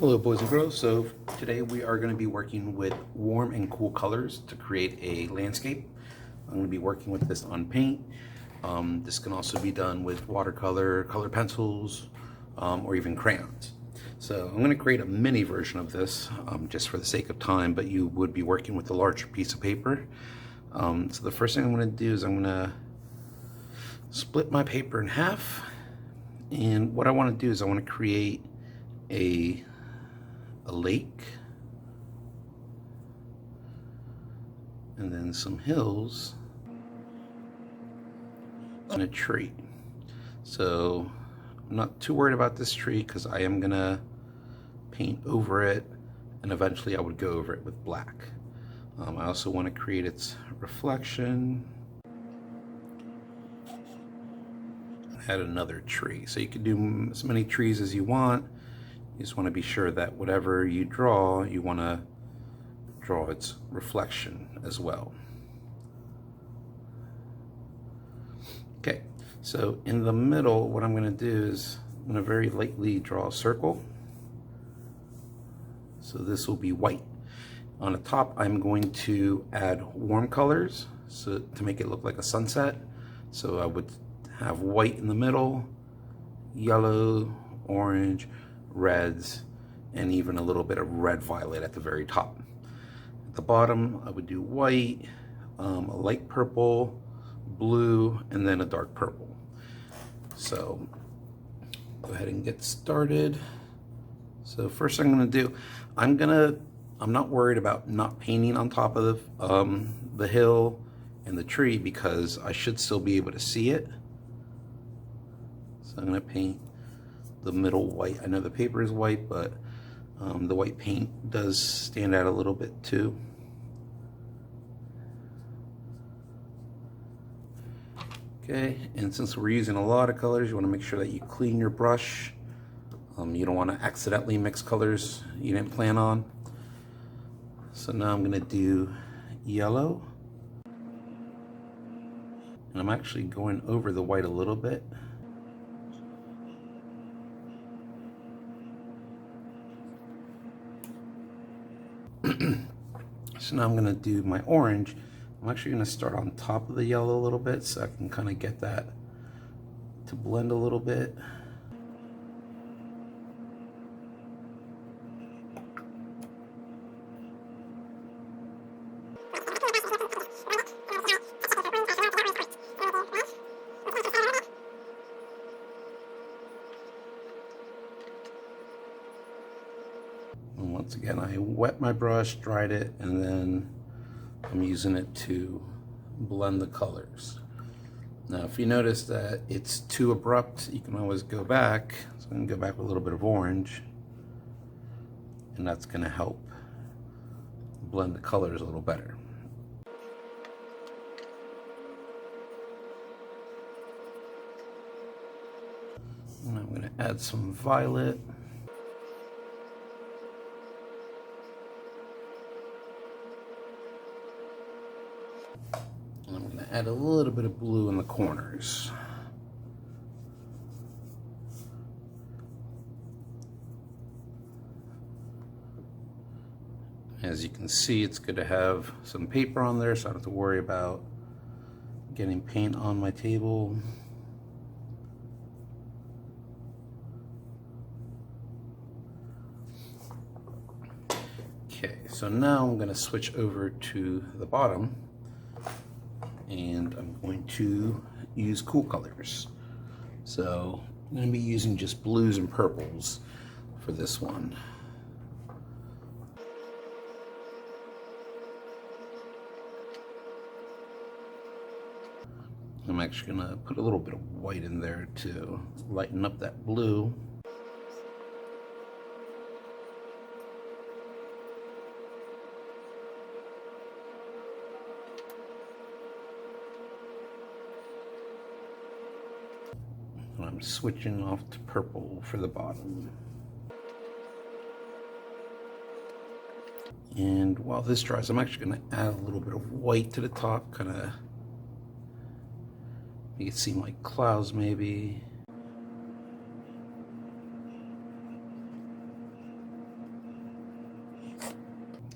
Hello boys and girls, so today we are going to be working with warm and cool colors to create a landscape. I'm going to be working with this on paint. This can also be done with watercolor, color pencils, or even crayons. So I'm going to create a mini version of this just for the sake of time, but you would be working with a larger piece of paper. So the first thing I'm going to do is I'm going to split my paper in half, and what I want to do is I want to create a lake, and then some hills, and a tree. So I'm not too worried about this tree because I am gonna paint over it, and eventually I would go over it with black. I also want to create its reflection. Add another tree. So you can do as many trees as you want. You just want to be sure that whatever you draw, you want to draw its reflection as well. Okay, so in the middle, what I'm going to do is I'm going to very lightly draw a circle. So this will be white. On the top, I'm going to add warm colors so to make it look like a sunset. So I would have white in the middle, yellow, orange, reds, and even a little bit of red violet at the very top. At the bottom, I would do white, a light purple, blue, and then a dark purple. So go ahead and get started. So first thing I'm going to do, I'm not worried about not painting on top of the hill and the tree because I should still be able to see it. So I'm going to paint the middle white. I know the paper is white, but the white paint does stand out a little bit too. Okay, and since we're using a lot of colors, you want to make sure that you clean your brush. You don't want to accidentally mix colors you didn't plan on. So now I'm going to do yellow. And I'm actually going over the white a little bit. So now I'm going to do my orange. I'm actually going to start on top of the yellow a little bit so I can kind of get that to blend a little bit. And once again, I wet my brush, dried it, and then I'm using it to blend the colors. Now, if you notice that it's too abrupt, you can always go back. So I'm going to go back with a little bit of orange, and that's going to help blend the colors a little better. And I'm going to add some violet. And I'm going to add a little bit of blue in the corners. As you can see, it's good to have some paper on there so I don't have to worry about getting paint on my table. Okay, so now I'm going to switch over to the bottom, and I'm going to use cool colors. So I'm going to be using just blues and purples for this one. I'm actually going to put a little bit of white in there to lighten up that blue. And I'm switching off to purple for the bottom. And while this dries, I'm actually going to add a little bit of white to the top, kind of make it seem like clouds maybe.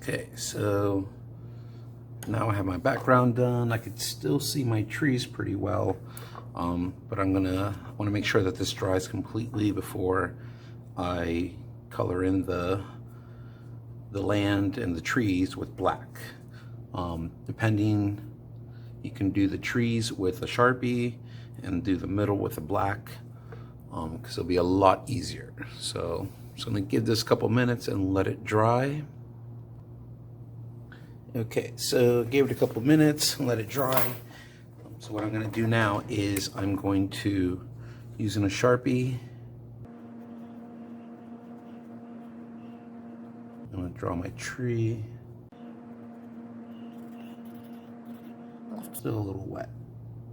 Okay, so now I have my background done. I could still see my trees pretty well, but I want to make sure that this dries completely before I color in the land and the trees with black. Depending, you can do the trees with a Sharpie and do the middle with a black, because it'll be a lot easier. So I'm just going to give this a couple minutes and let it dry. Okay, so gave it a couple minutes and let it dry. So what I'm going to do now is I'm going to, using a Sharpie, I'm going to draw my tree. Still a little wet,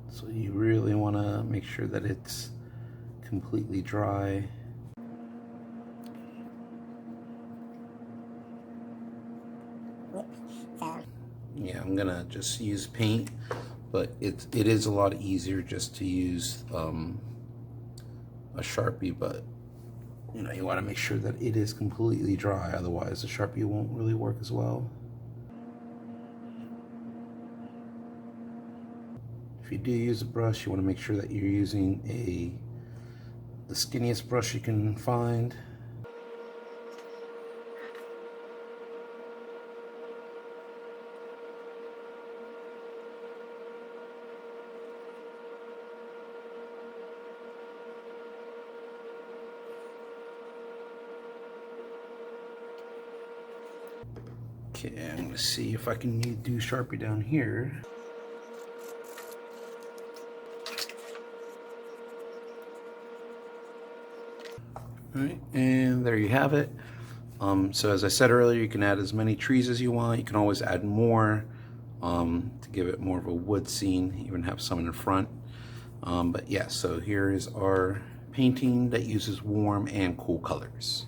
so you really want to make sure that it's completely dry. Yeah, I'm gonna just use paint, but it is a lot easier just to use a Sharpie, but you know, you want to make sure that it is completely dry, otherwise the Sharpie won't really work as well. If you do use a brush, you want to make sure that you're using the skinniest brush you can find. Okay, I'm gonna see if I can do Sharpie down here. All right, and there you have it. So as I said earlier, you can add as many trees as you want. You can always add more to give it more of a wood scene, even have some in the front. But yeah, so here is our painting that uses warm and cool colors.